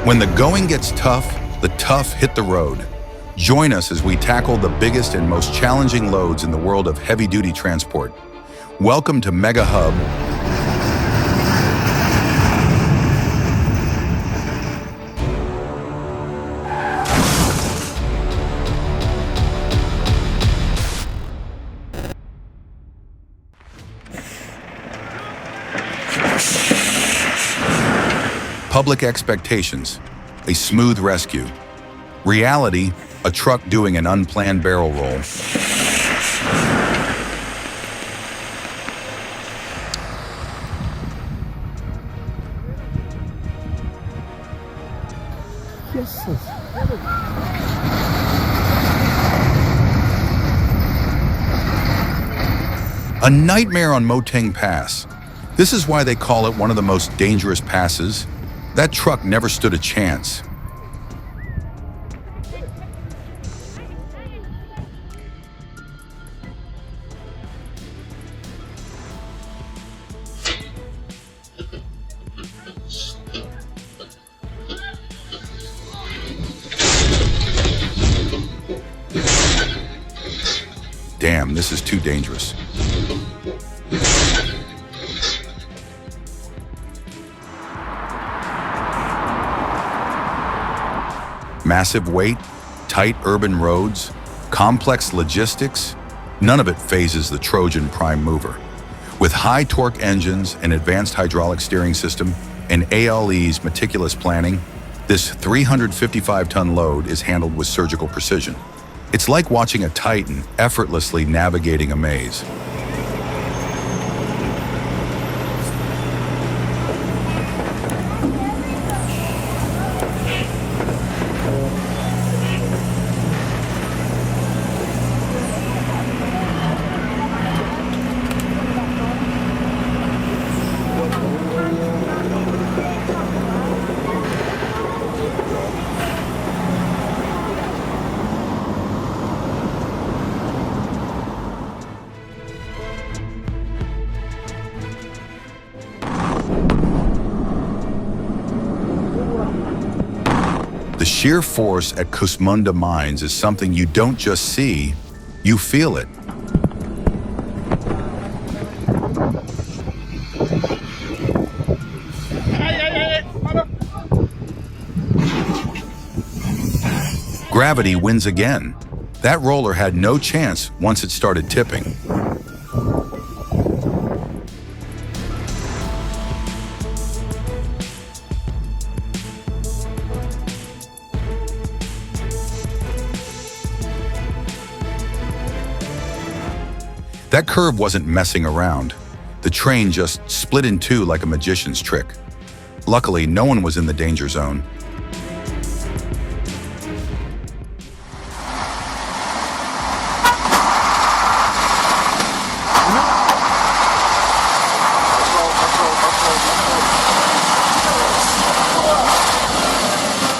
When the going gets tough, the tough hit the road. Join us as we tackle the biggest and most challenging loads in the world of heavy-duty transport. Welcome to Mega Hub. Public expectations, a smooth rescue. Reality, a truck doing an unplanned barrel roll. A nightmare on Moteng Pass. This is why they call it one of the most dangerous passes. That truck never stood a chance. Damn, this is too dangerous. Massive weight, tight urban roads, complex logistics, none of it phases the Trojan prime mover. With high torque engines, an advanced hydraulic steering system, and ALE's meticulous planning, this 355-ton load is handled with surgical precision. It's like watching a titan effortlessly navigating a maze. The sheer force at Kusmunda Mines is something you don't just see, you feel it. Gravity wins again. That roller had no chance once it started tipping. That curve wasn't messing around. The train just split in two like a magician's trick. Luckily, no one was in the danger zone.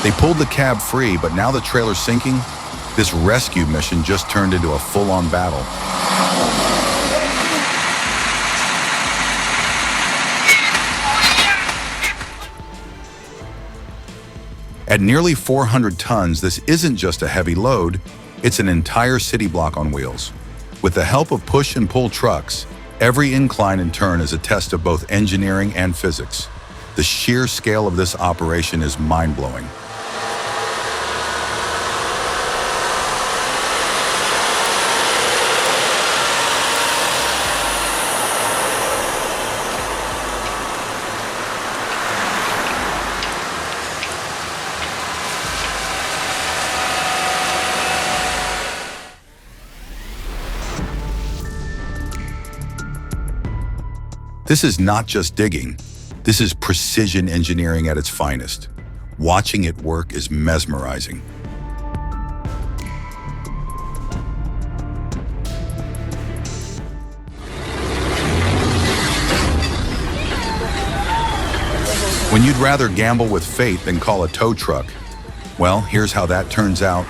They pulled the cab free, but now the trailer's sinking. This rescue mission just turned into a full-on battle. At nearly 400 tons, this isn't just a heavy load, it's an entire city block on wheels. With the help of push and pull trucks, every incline and turn is a test of both engineering and physics. The sheer scale of this operation is mind-blowing. This is not just digging. This is precision engineering at its finest. Watching it work is mesmerizing. When you'd rather gamble with fate than call a tow truck, well, here's how that turns out.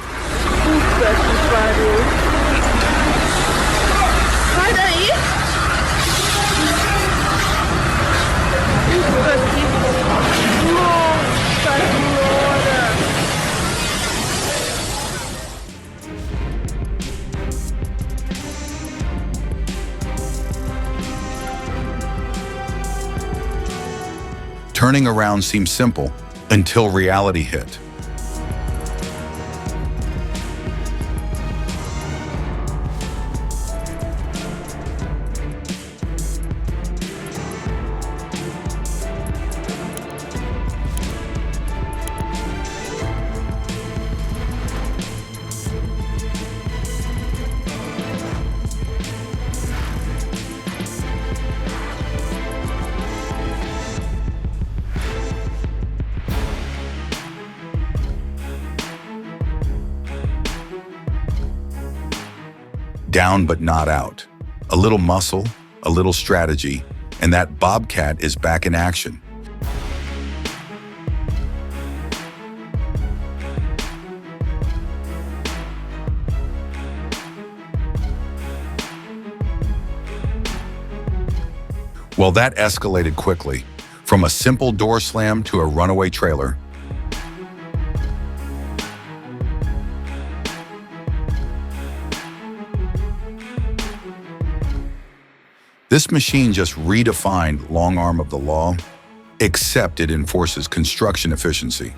Turning around seemed simple until reality hit. Down but not out. A little muscle, a little strategy, and that Bobcat is back in action. Well, that escalated quickly, from a simple door slam to a runaway trailer. This machine just redefined long arm of the law, except it enforces construction efficiency.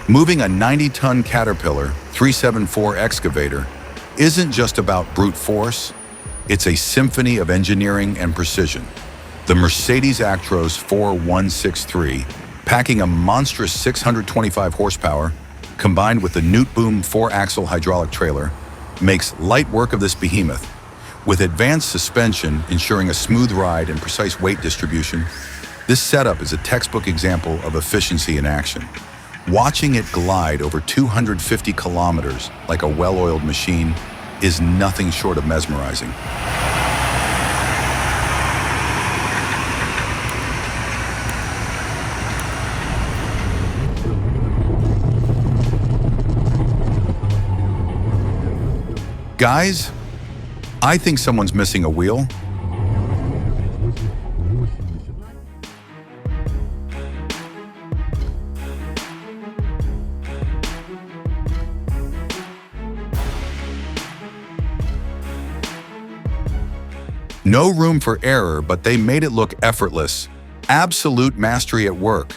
Moving a 90-ton Caterpillar 374 excavator isn't just about brute force, it's a symphony of engineering and precision. The Mercedes Actros 4163, packing a monstrous 625 horsepower, combined with the Newt Boom 4-axle hydraulic trailer, makes light work of this behemoth. With advanced suspension ensuring a smooth ride and precise weight distribution, this setup is a textbook example of efficiency in action. Watching it glide over 250 kilometers like a well-oiled machine is nothing short of mesmerizing. Guys, I think someone's missing a wheel. No room for error, but they made it look effortless. Absolute mastery at work.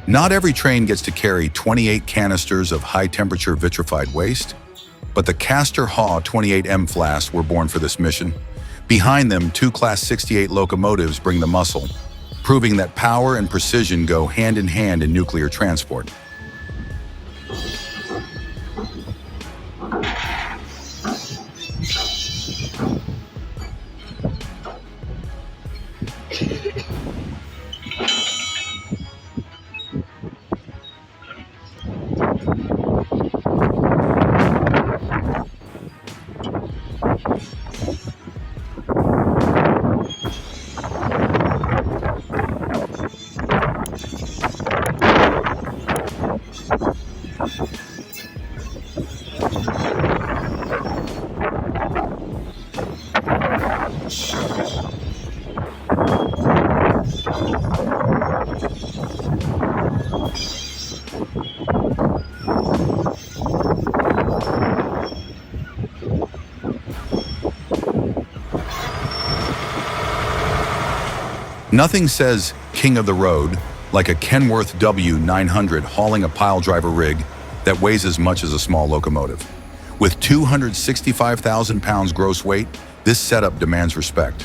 Not every train gets to carry 28 canisters of high-temperature vitrified waste, but the Castor Haw 28M flasks were born for this mission. Behind them, two Class 68 locomotives bring the muscle, proving that power and precision go hand in hand in nuclear transport. Nothing says king of the road like a Kenworth W900 hauling a pile driver rig that weighs as much as a small locomotive. With 265,000 pounds gross weight, this setup demands respect.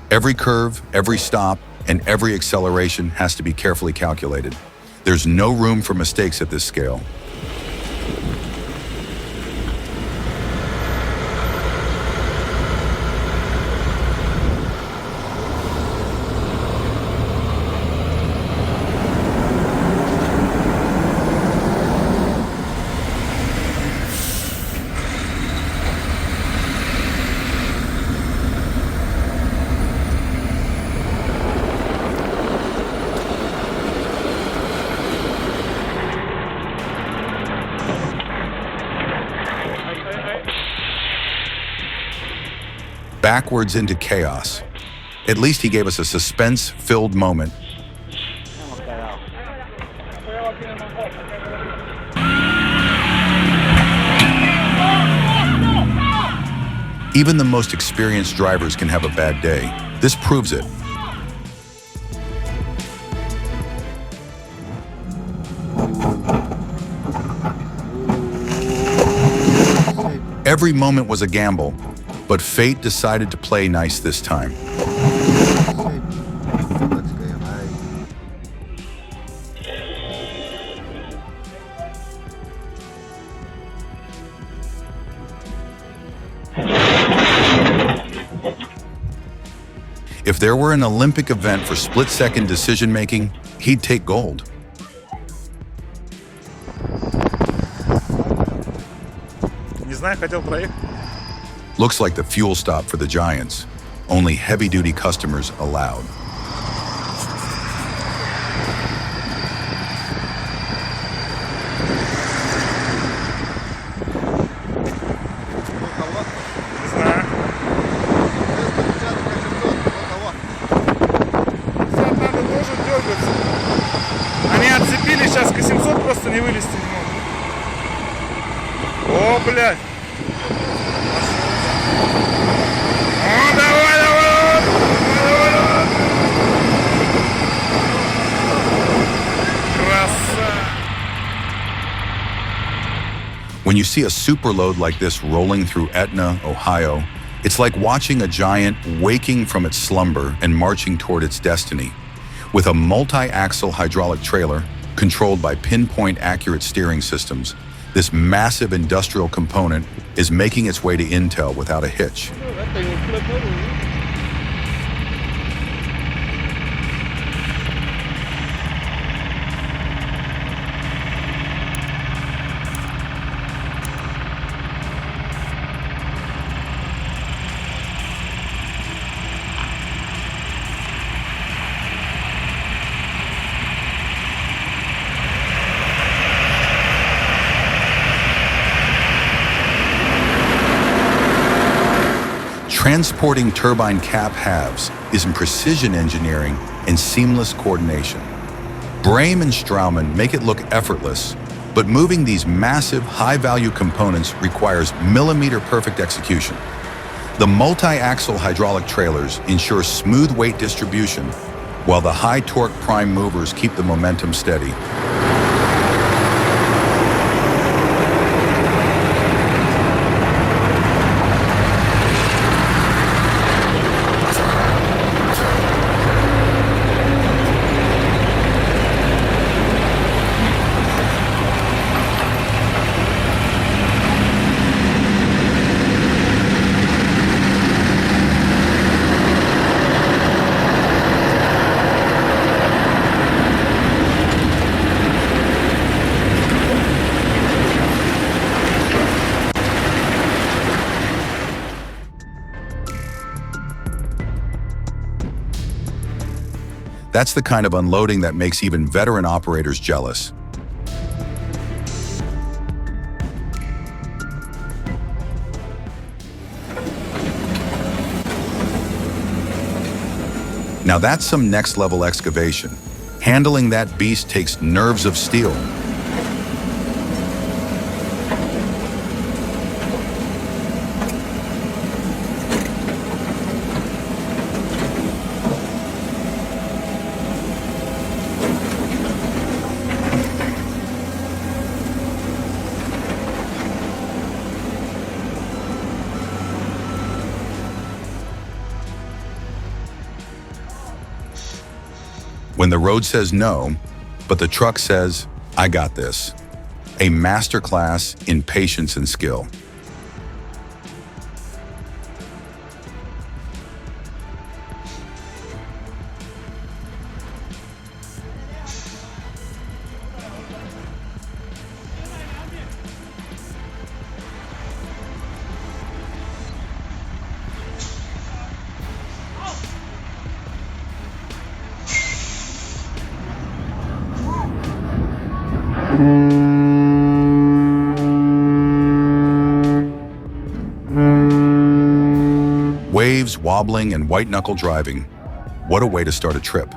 Every curve, every stop, and every acceleration has to be carefully calculated. There's no room for mistakes at this scale. backwards into chaos. At least he gave us a suspense-filled moment. Even the most experienced drivers can have a bad day. This proves it. Every moment was a gamble, but fate decided to play nice this time. If there were an Olympic event for split-second decision-making, he'd take gold. Looks like the fuel stop for the Giants. Only heavy-duty customers allowed. Они отцепили, сейчас к 800 просто не вылезти не могут. О, блядь. О, давай, давай, давай, давай. Красава. When you see a superload like this rolling through Etna, Ohio, it's like watching a giant waking from its slumber and marching toward its destiny. With a multi-axle hydraulic trailer controlled by pinpoint accurate steering systems, this massive industrial component is making its way to Intel without a hitch. Transporting turbine cap halves is in precision engineering and seamless coordination. Brame and Straumann make it look effortless, but moving these massive, high-value components requires millimeter-perfect execution. The multi-axle hydraulic trailers ensure smooth weight distribution, while the high-torque prime movers keep the momentum steady. That's the kind of unloading that makes even veteran operators jealous. Now that's some next-level excavation. Handling that beast takes nerves of steel. When the road says no, but the truck says, I got this. A masterclass in patience and skill. waves, wobbling, and white-knuckle driving. What a way to start a trip.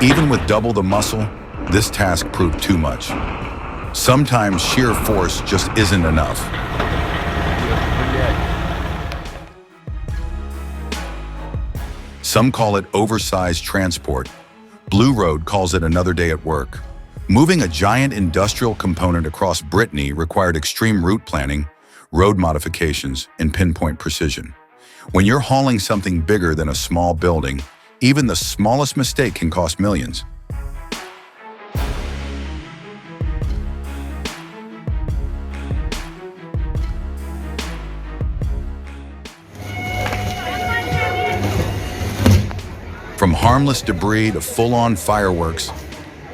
Even with double the muscle, this task proved too much. Sometimes sheer force just isn't enough. Some call it oversized transport. Blue Road calls it another day at work. Moving a giant industrial component across Brittany required extreme route planning, road modifications, and pinpoint precision. When you're hauling something bigger than a small building, even the smallest mistake can cost millions. From harmless debris to full-on fireworks,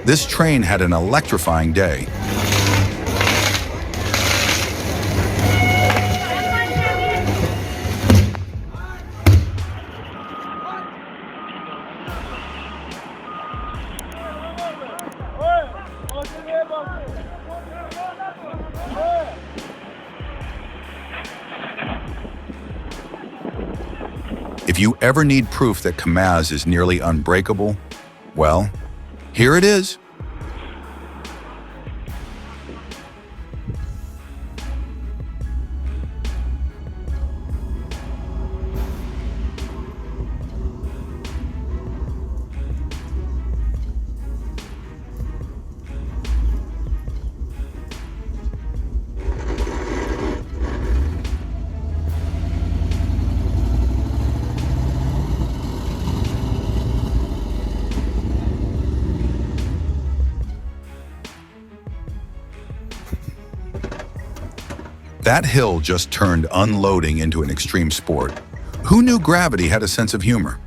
this train had an electrifying day. If you ever need proof that Kamaz is nearly unbreakable, well, here it is. That hill just turned unloading into an extreme sport. Who knew gravity had a sense of humor?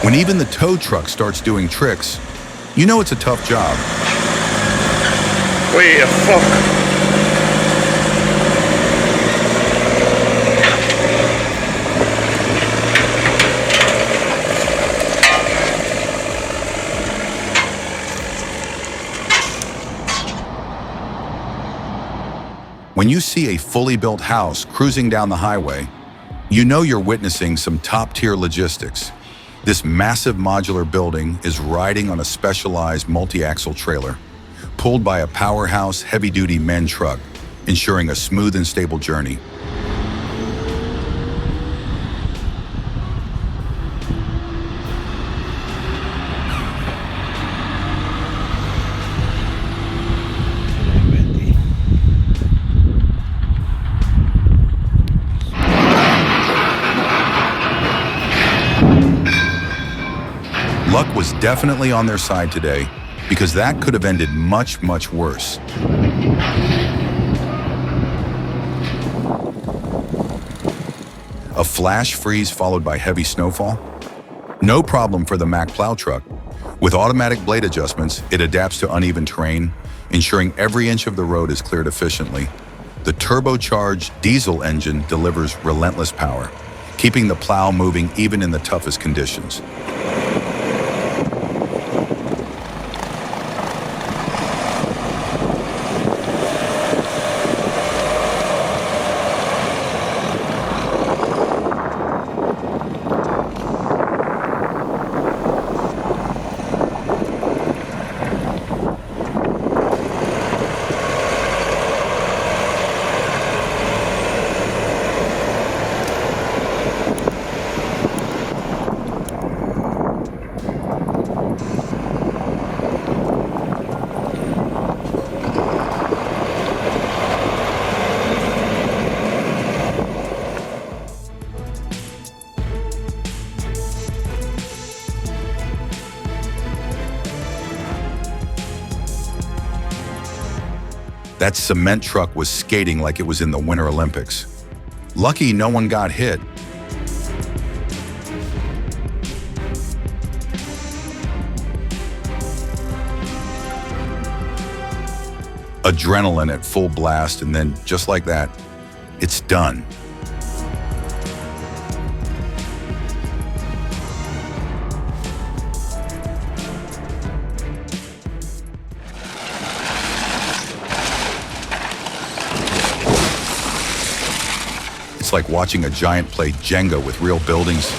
When even the tow truck starts doing tricks, you know it's a tough job. Ой, fuck. When you see a fully built house cruising down the highway, you know you're witnessing some top-tier logistics. This massive modular building is riding on a specialized multi-axle trailer, pulled by a powerhouse heavy-duty men truck, ensuring a smooth and stable journey. Luck was definitely on their side today, because that could have ended much, much worse. A flash freeze followed by heavy snowfall? No problem for the Mack plow truck. With automatic blade adjustments, it adapts to uneven terrain, ensuring every inch of the road is cleared efficiently. The turbocharged diesel engine delivers relentless power, keeping the plow moving even in the toughest conditions. That cement truck was skating like it was in the Winter Olympics. Lucky no one got hit. Adrenaline at full blast, and then just like that, it's done. It's like watching a giant play Jenga with real buildings.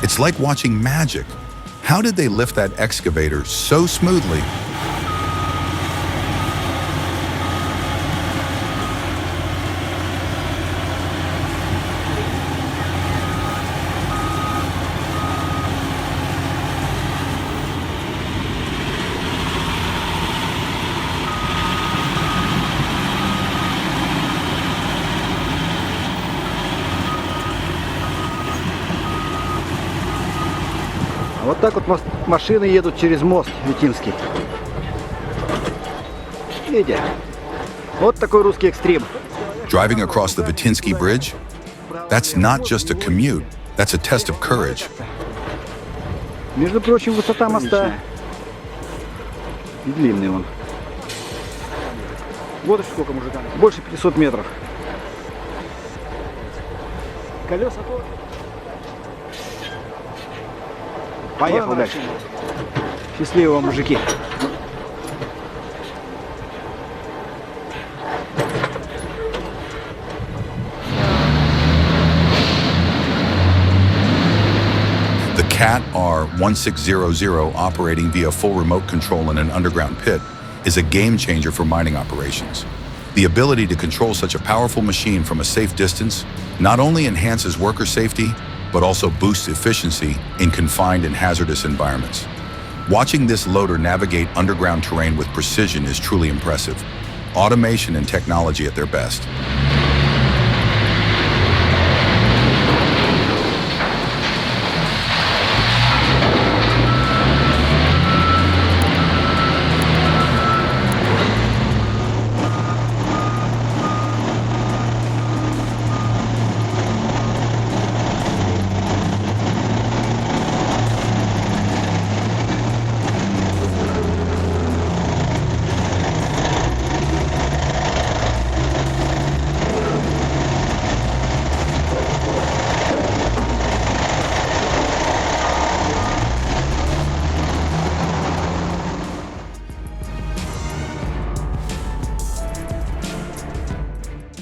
It's like watching magic. How did they lift that excavator so smoothly? Вот так вот машины едут через мост Витинский. Видите? Вот такой русский экстрим. Driving across the Vitinsky Bridge? That's not just a commute, that's a test of courage. Между прочим, высота моста. И длинный он. Вот сколько мужика. Больше 500 метров. Колеса тоже. Поехал дальше. Счастливого, мужики. The CAT R1600 operating via full remote control in an underground pit is a game changer for mining operations. The ability to control such a powerful machine from a safe distance not only enhances worker safety, but also boosts efficiency in confined and hazardous environments. Watching this loader navigate underground terrain with precision is truly impressive. Automation and technology at their best.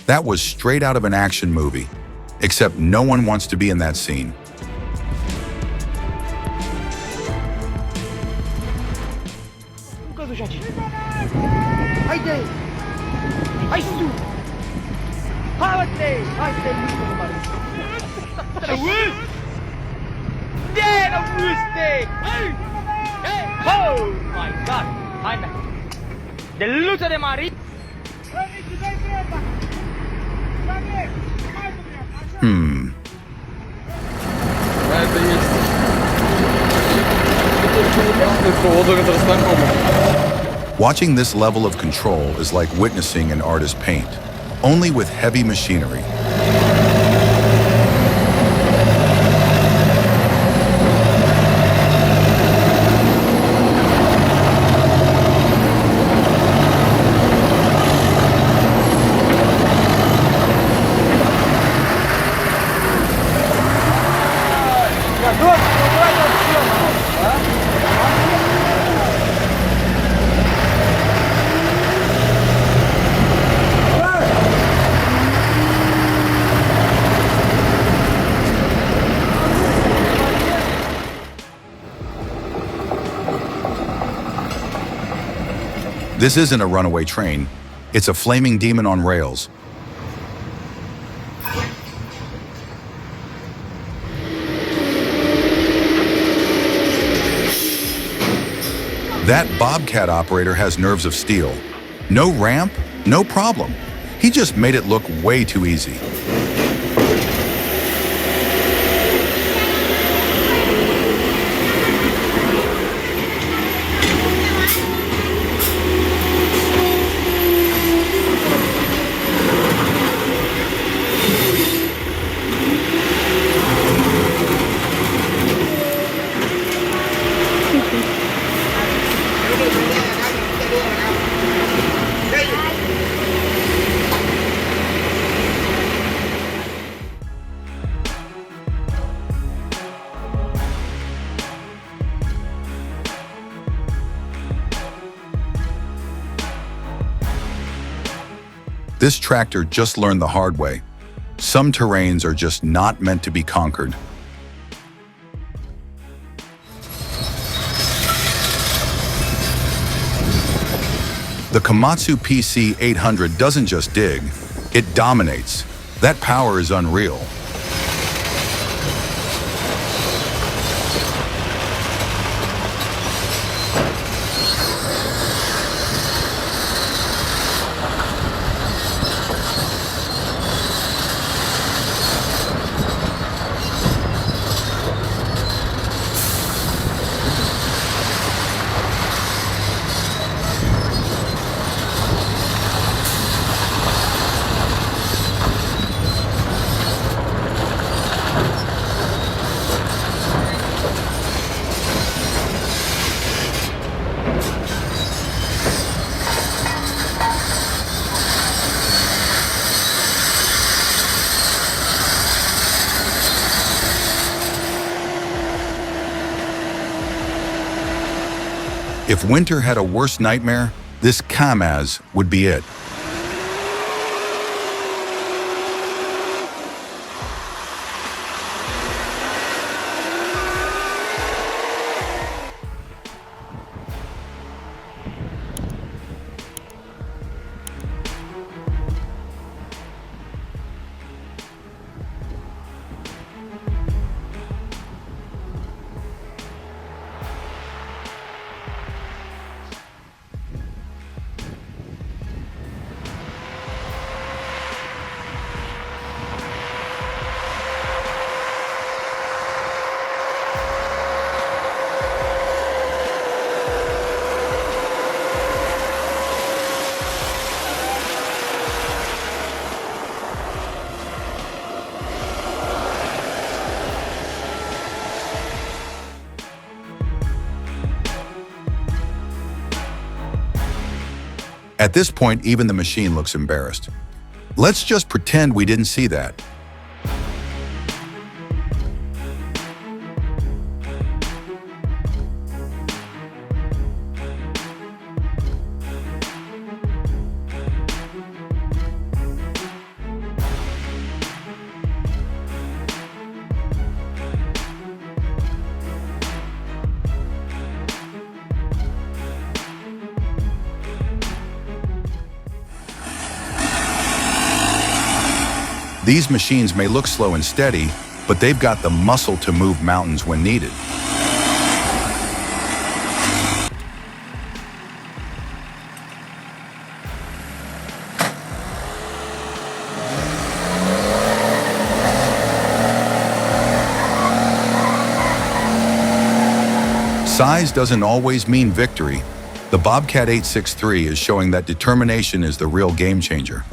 That was straight out of an action movie, except no one wants to be in that scene. Oh my God! The luce de Maria. Watching this level of control is like witnessing an artist paint, only with heavy machinery. This isn't a runaway train. It's a flaming demon on rails. That Bobcat operator has nerves of steel. No ramp, no problem. He just made it look way too easy. This tractor just learned the hard way. Some terrains are just not meant to be conquered. The Komatsu PC 800 doesn't just dig, it dominates. That power is unreal. If winter had a worse nightmare, this Kamaz would be it. At this point, even the machine looks embarrassed. Let's just pretend we didn't see that. These machines may look slow and steady, but they've got the muscle to move mountains when needed. Size doesn't always mean victory. The Bobcat 863 is showing that determination is the real game changer.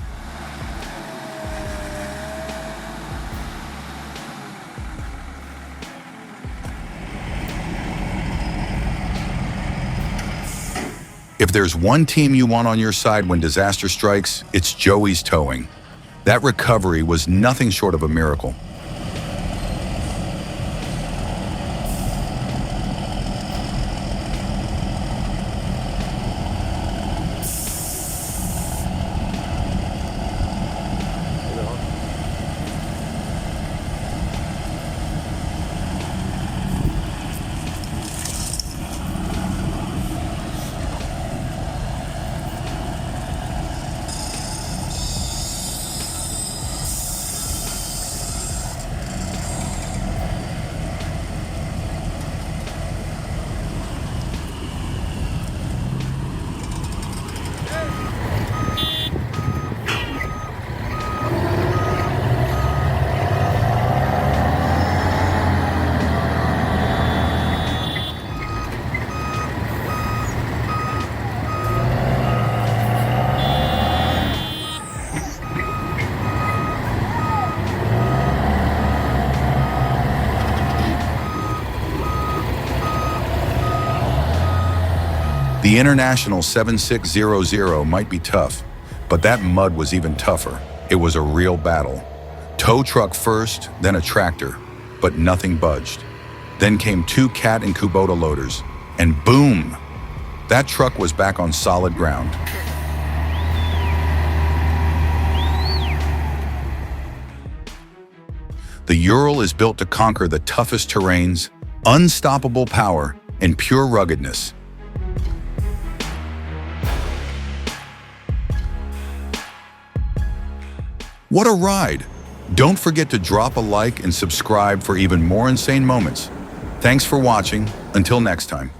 If there's one team you want on your side when disaster strikes, it's Joey's Towing. That recovery was nothing short of a miracle. The International 7600 might be tough, but that mud was even tougher. It was a real battle. Tow truck first, then a tractor, but nothing budged. Then came 2 Cat and Kubota loaders, and boom! That truck was back on solid ground. The Ural is built to conquer the toughest terrains, unstoppable power, and pure ruggedness. What a ride! Don't forget to drop a like and subscribe for even more insane moments. Thanks for watching. Until next time.